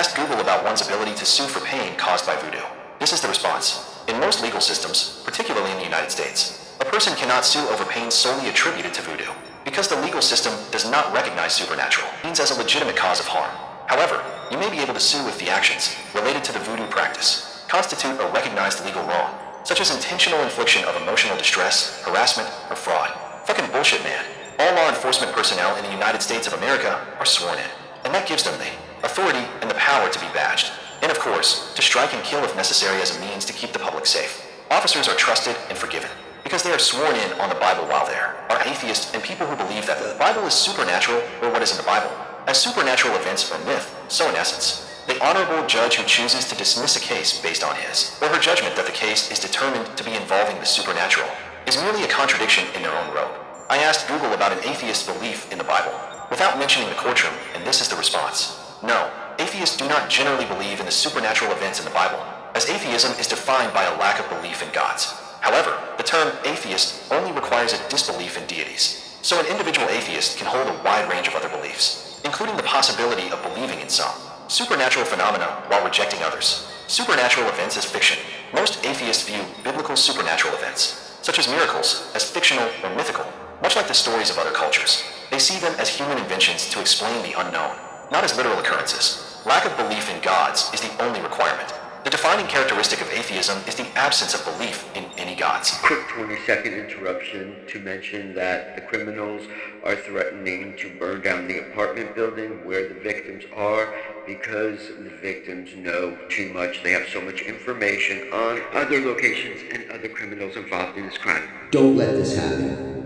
asked Google about one's ability to sue for pain caused by voodoo. This is the response. In most legal systems, particularly in the United States, a person cannot sue over pain solely attributed to voodoo, because the legal system does not recognize supernatural means as a legitimate cause of harm. However, you may be able to sue if the actions related to the voodoo practice constitute a recognized legal wrong, such as intentional infliction of emotional distress, harassment, or fraud. Fucking bullshit, man. All law enforcement personnel in the United States of America are sworn in, and that gives them the authority and the power to be badged, and of course, to strike and kill if necessary as a means to keep the public safe. Officers are trusted and forgiven, because they are sworn in on the Bible while there are atheists and people who believe that the Bible is supernatural or what is in the Bible. As supernatural events are myth, so in essence, the honorable judge who chooses to dismiss a case based on his or her judgment that the case is determined to be involving the supernatural is merely a contradiction in their own robe. I asked Google about an atheist's belief in the Bible, without mentioning the courtroom, and this is the response. No, atheists do not generally believe in the supernatural events in the Bible, as atheism is defined by a lack of belief in gods. However, the term atheist only requires a disbelief in deities, so an individual atheist can hold a wide range of other beliefs, including the possibility of believing in some supernatural phenomena while rejecting others. Supernatural events as fiction. Most atheists view biblical supernatural events, such as miracles, as fictional or mythical, much like the stories of other cultures. They see them as human inventions to explain the unknown, not as literal occurrences. Lack of belief in gods is the only requirement. The defining characteristic of atheism is the absence of belief in any gods. Quick 20-second interruption to mention that the criminals are threatening to burn down the apartment building where the victims are because the victims know too much. They have so much information on other locations and other criminals involved in this crime. Don't let this happen.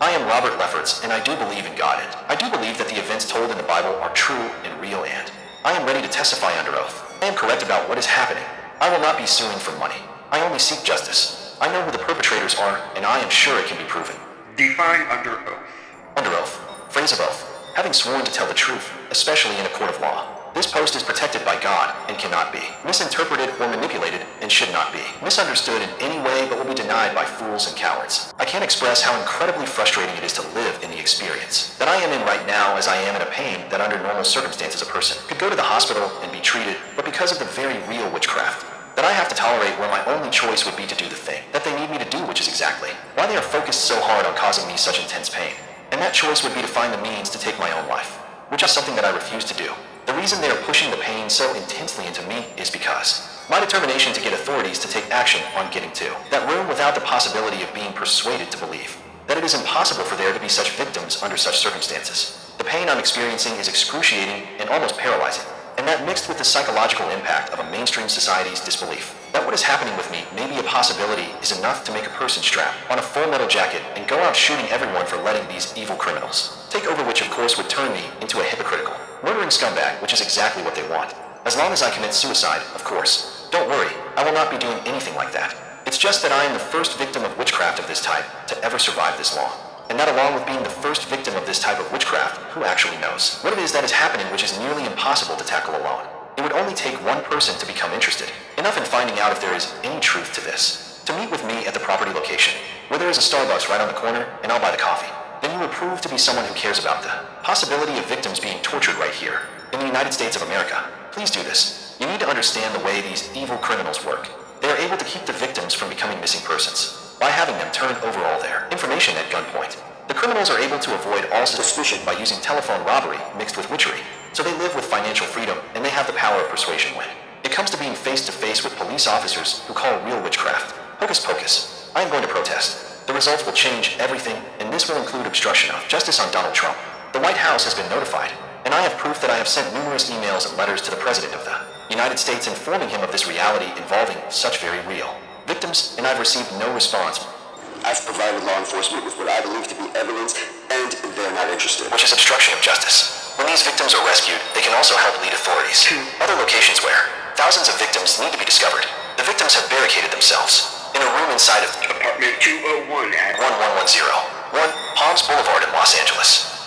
I am Robert Lefferts, and I do believe in God, and I do believe that the events told in the Bible are true and real, and I am ready to testify under oath. I am correct about what is happening. I will not be suing for money. I only seek justice. I know who the perpetrators are, and I am sure it can be proven. Define under oath. Under oath. Phrase of oath. Having sworn to tell the truth, especially in a court of law. This post is protected by God and cannot be misinterpreted or manipulated and should not be misunderstood in any way but will be denied by fools and cowards. I can't express how incredibly frustrating it is to live in the experience that I am in right now, as I am in a pain that under normal circumstances a person could go to the hospital and be treated, but because of the very real witchcraft that I have to tolerate, where my only choice would be to do the thing that they need me to do, which is exactly why they are focused so hard on causing me such intense pain. And that choice would be to find the means to take my own life, which is something that I refuse to do. The reason they are pushing the pain so intensely into me is because my determination to get authorities to take action on getting to that room without the possibility of being persuaded to believe that it is impossible for there to be such victims under such circumstances. The pain I'm experiencing is excruciating and almost paralyzing, and that mixed with the psychological impact of a mainstream society's disbelief that what is happening with me may be a possibility is enough to make a person strap on a full metal jacket and go out shooting everyone for letting these evil criminals take over, which of course would turn me into a hypocritical, murdering scumbag, which is exactly what they want. As long as I commit suicide, of course. Don't worry, I will not be doing anything like that. It's just that I am the first victim of witchcraft of this type to ever survive this long. And that along with being the first victim of this type of witchcraft, who actually knows what it is that is happening, which is nearly impossible to tackle alone. It would only take one person to become interested, enough in finding out if there is any truth to this, to meet with me at the property location, where there is a Starbucks right on the corner, and I'll buy the coffee. Then you will prove to be someone who cares about the possibility of victims being tortured right here, in the United States of America. Please do this. You need to understand the way these evil criminals work. They are able to keep the victims from becoming missing persons by having them turn over all their information at gunpoint. The criminals are able to avoid all suspicion by using telephone robbery mixed with witchery. So they live with financial freedom, and they have the power of persuasion when it comes to being face to face with police officers who call real witchcraft hocus pocus. I am going to protest. The results will change everything, and this will include obstruction of justice on Donald Trump. The White House has been notified, and I have proof that I have sent numerous emails and letters to the President of the United States informing him of this reality involving such very real victims, and I've received no response. I've provided law enforcement with what I believe to be evidence, and they're not interested. Which is obstruction of justice. When these victims are rescued, they can also help lead authorities to other locations where thousands of victims need to be discovered. The victims have barricaded themselves in a room inside of Apartment 201 at 1110 1 Palms Boulevard in Los Angeles.